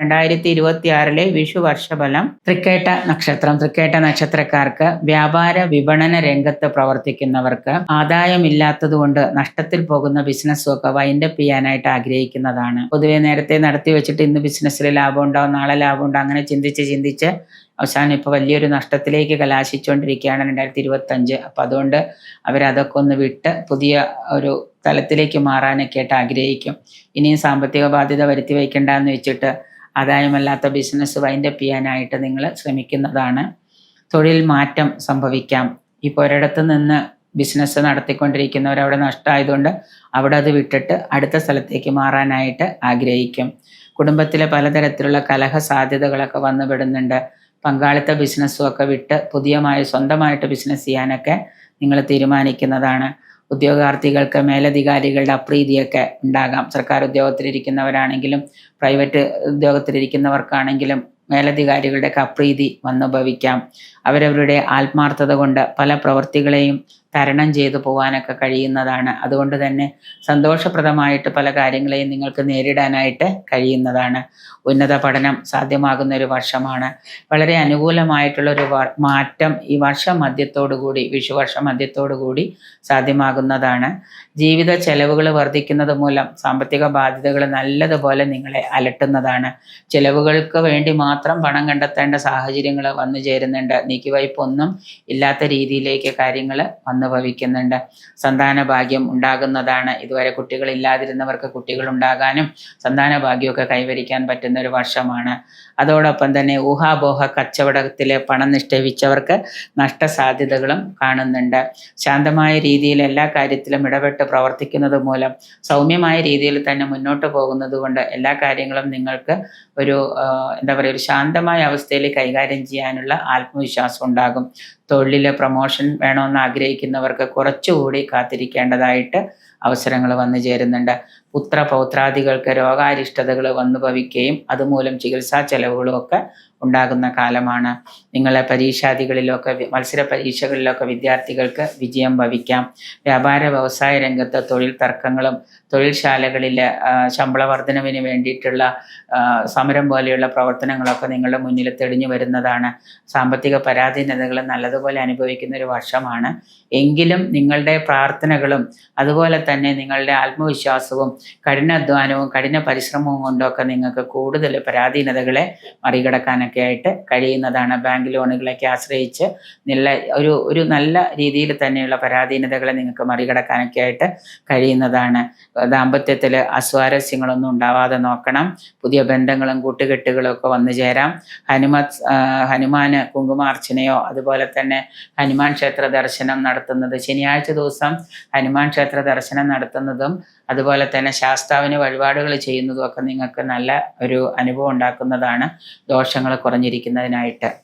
2026 വിഷു വർഷഫലം. തൃക്കേട്ട നക്ഷത്രക്കാർക്ക് വ്യാപാര വിപണന രംഗത്ത് പ്രവർത്തിക്കുന്നവർക്ക് ആദായമില്ലാത്തതുകൊണ്ട് നഷ്ടത്തിൽ പോകുന്ന ബിസിനസ്സൊക്കെ വൈൻഡപ്പ് ചെയ്യാനായിട്ട് ആഗ്രഹിക്കുന്നതാണ്. പൊതുവെ നേരത്തെ നടത്തി വെച്ചിട്ട് ഇന്ന് ബിസിനസ്സിൽ ലാഭം ഉണ്ടാവും, നാളെ ലാഭം ഉണ്ടാവും, അങ്ങനെ ചിന്തിച്ച് അവസാനം ഇപ്പോൾ വലിയൊരു നഷ്ടത്തിലേക്ക് കലാശിച്ചുകൊണ്ടിരിക്കുകയാണ് 2025. അപ്പം അതുകൊണ്ട് അവരതൊക്കെ ഒന്ന് വിട്ട് പുതിയ ഒരു തലത്തിലേക്ക് മാറാനൊക്കെ ആയിട്ട് ആഗ്രഹിക്കും. ഇനിയും സാമ്പത്തിക ബാധ്യത വരുത്തി വയ്ക്കേണ്ടെന്ന് വെച്ചിട്ട് ആദായമല്ലാത്ത ബിസിനസ് വൈൻഡപ്പ് ചെയ്യാനായിട്ട് നിങ്ങൾ ശ്രമിക്കുന്നതാണ്. തൊഴിൽ മാറ്റം സംഭവിക്കാം. ഇപ്പോൾ ഒരിടത്ത് നിന്ന് ബിസിനസ് നടത്തിക്കൊണ്ടിരിക്കുന്നവർ അവിടെ നഷ്ടമായതുകൊണ്ട് അവിടെ അത് വിട്ടിട്ട് അടുത്ത സ്ഥലത്തേക്ക് മാറാനായിട്ട് ആഗ്രഹിക്കും. കുടുംബത്തിലെ പലതരത്തിലുള്ള കലഹ സാധ്യതകളൊക്കെ വന്നുപെടുന്നുണ്ട്. പങ്കാളിത്ത ബിസിനസ്സും ഒക്കെ വിട്ട് സ്വന്തമായിട്ട് ബിസിനസ് ചെയ്യാനൊക്കെ നിങ്ങൾ തീരുമാനിക്കുന്നതാണ്. ഉദ്യോഗാർത്ഥികൾക്ക് മേലധികാരികളുടെ അപ്രീതിയൊക്കെ ഉണ്ടാകാം. സർക്കാർ ഉദ്യോഗത്തിലിരിക്കുന്നവരാണെങ്കിലും പ്രൈവറ്റ് ഉദ്യോഗത്തിലിരിക്കുന്നവർക്കാണെങ്കിലും മേലധികാരികളുടെയൊക്കെ അപ്രീതി വന്നു ഭവിക്കാം. അവരവരുടെ ആത്മാർത്ഥത കൊണ്ട് പല പ്രവൃത്തികളെയും തരണം ചെയ്തു പോകാനൊക്കെ കഴിയുന്നതാണ്. അതുകൊണ്ട് തന്നെ സന്തോഷപ്രദമായിട്ട് പല കാര്യങ്ങളെയും നിങ്ങൾക്ക് നേരിടാനായിട്ട് കഴിയുന്നതാണ്. ഉന്നത പഠനം സാധ്യമാകുന്ന ഒരു വർഷമാണ്. വളരെ അനുകൂലമായിട്ടുള്ളൊരു മാറ്റം ഈ വിഷുവർഷ മധ്യത്തോടുകൂടി സാധ്യമാകുന്നതാണ്. ജീവിത ചെലവുകൾ വർദ്ധിക്കുന്നത് മൂലം സാമ്പത്തിക ബാധ്യതകൾ നല്ലതുപോലെ നിങ്ങളെ അലട്ടുന്നതാണ്. ചെലവുകൾക്ക് വേണ്ടി മാത്രം പണം കണ്ടെത്തേണ്ട സാഹചര്യങ്ങൾ വന്നു ചേരുന്നുണ്ട്. നീക്കിവയ്പൊന്നും ഇല്ലാത്ത രീതിയിലേക്ക് കാര്യങ്ങൾ വന്നു ഭവിക്കുന്നുണ്ട്. സന്താന ഭാഗ്യം ഉണ്ടാകുന്നതാണ്. ഇതുവരെ കുട്ടികളില്ലാതിരുന്നവർക്ക് കുട്ടികൾ ഉണ്ടാകാനും സന്താന ഭാഗ്യമൊക്കെ കൈവരിക്കാൻ പറ്റുന്ന ഒരു വർഷമാണ്. അതോടൊപ്പം തന്നെ ഊഹാപോഹ കച്ചവടത്തിൽ പണം നിക്ഷേപിച്ചവർക്ക് നഷ്ടസാധ്യതകളും കാണുന്നുണ്ട്. ശാന്തമായ രീതിയിൽ എല്ലാ കാര്യത്തിലും ഇടപെട്ട് പ്രവർത്തിക്കുന്നത് മൂലം സൗമ്യമായ രീതിയിൽ തന്നെ മുന്നോട്ട് പോകുന്നത് കൊണ്ട് എല്ലാ കാര്യങ്ങളും നിങ്ങൾക്ക് ഒരു ഒരു ശാന്തമായ അവസ്ഥയിൽ കൈകാര്യം ചെയ്യാനുള്ള ആത്മവിശ്വാസം ഉണ്ടാകും. തൊഴിലിലെ പ്രൊമോഷൻ വേണമെന്ന് ആഗ്രഹിക്കുന്നവർക്ക് കുറച്ചുകൂടി കാത്തിരിക്കേണ്ടതായിട്ട് അവസരങ്ങൾ വന്നു ചേരുന്നുണ്ട്. പുത്രപൗത്രാദികൾക്ക് രോഗാരിഷ്ടതകൾ വന്നു ഭവിക്കുകയും അതുമൂലം ചികിത്സാ ചെലവുകളും ഒക്കെ ഉണ്ടാകുന്ന കാലമാണ്. നിങ്ങളെ മത്സര പരീക്ഷകളിലൊക്കെ വിദ്യാർത്ഥികൾക്ക് വിജയം ഭവിക്കാം. വ്യാപാര വ്യവസായ രംഗത്ത് തൊഴിൽ തർക്കങ്ങളും തൊഴിൽശാലകളിൽ ശമ്പള വർധനവിന് വേണ്ടിയിട്ടുള്ള സമരം പോലെയുള്ള പ്രവർത്തനങ്ങളൊക്കെ നിങ്ങളുടെ മുന്നിൽ തെളിഞ്ഞു വരുന്നതാണ്. സാമ്പത്തിക പരാധീനതകൾ നല്ലതുപോലെ അനുഭവിക്കുന്ന ഒരു വർഷമാണ്. എങ്കിലും നിങ്ങളുടെ പ്രാർത്ഥനകളും അതുപോലെ തന്നെ നിങ്ങളുടെ ആത്മവിശ്വാസവും കഠിനാധ്വാനവും കഠിന പരിശ്രമവും കൊണ്ടൊക്കെ നിങ്ങൾക്ക് കൂടുതൽ പരാധീനതകളെ മറികടക്കാനൊക്കെ ആയിട്ട് കഴിയുന്നതാണ്. ബാങ്ക് ലോണുകളൊക്കെ ആശ്രയിച്ച് ഒരു നല്ല രീതിയിൽ തന്നെയുള്ള പരാധീനതകളെ നിങ്ങൾക്ക് മറികടക്കാനൊക്കെ ആയിട്ട് കഴിയുന്നതാണ്. ദാമ്പത്യത്തിൽ അസ്വാരസ്യങ്ങളൊന്നും ഉണ്ടാവാതെ നോക്കണം. പുതിയ ബന്ധങ്ങളും കൂട്ടുകെട്ടുകളും ഒക്കെ വന്നു ചേരാം. ഹനുമാന് കുങ്കുമാർച്ചനയോ അതുപോലെ തന്നെ ഹനുമാൻ ക്ഷേത്ര ദർശനം നടത്തുന്നത്, ശനിയാഴ്ച ദിവസം ഹനുമാൻ ക്ഷേത്ര ദർശനം നടത്തുന്നതും അതുപോലെ തന്നെ ശാസ്താവിന് വഴിപാടുകൾ ചെയ്യുന്നതും ഒക്കെ നിങ്ങൾക്ക് നല്ല ഒരു അനുഭവം ഉണ്ടാക്കുന്നതാണ്, ദോഷങ്ങൾ കുറഞ്ഞിരിക്കുന്നതിനായിട്ട്.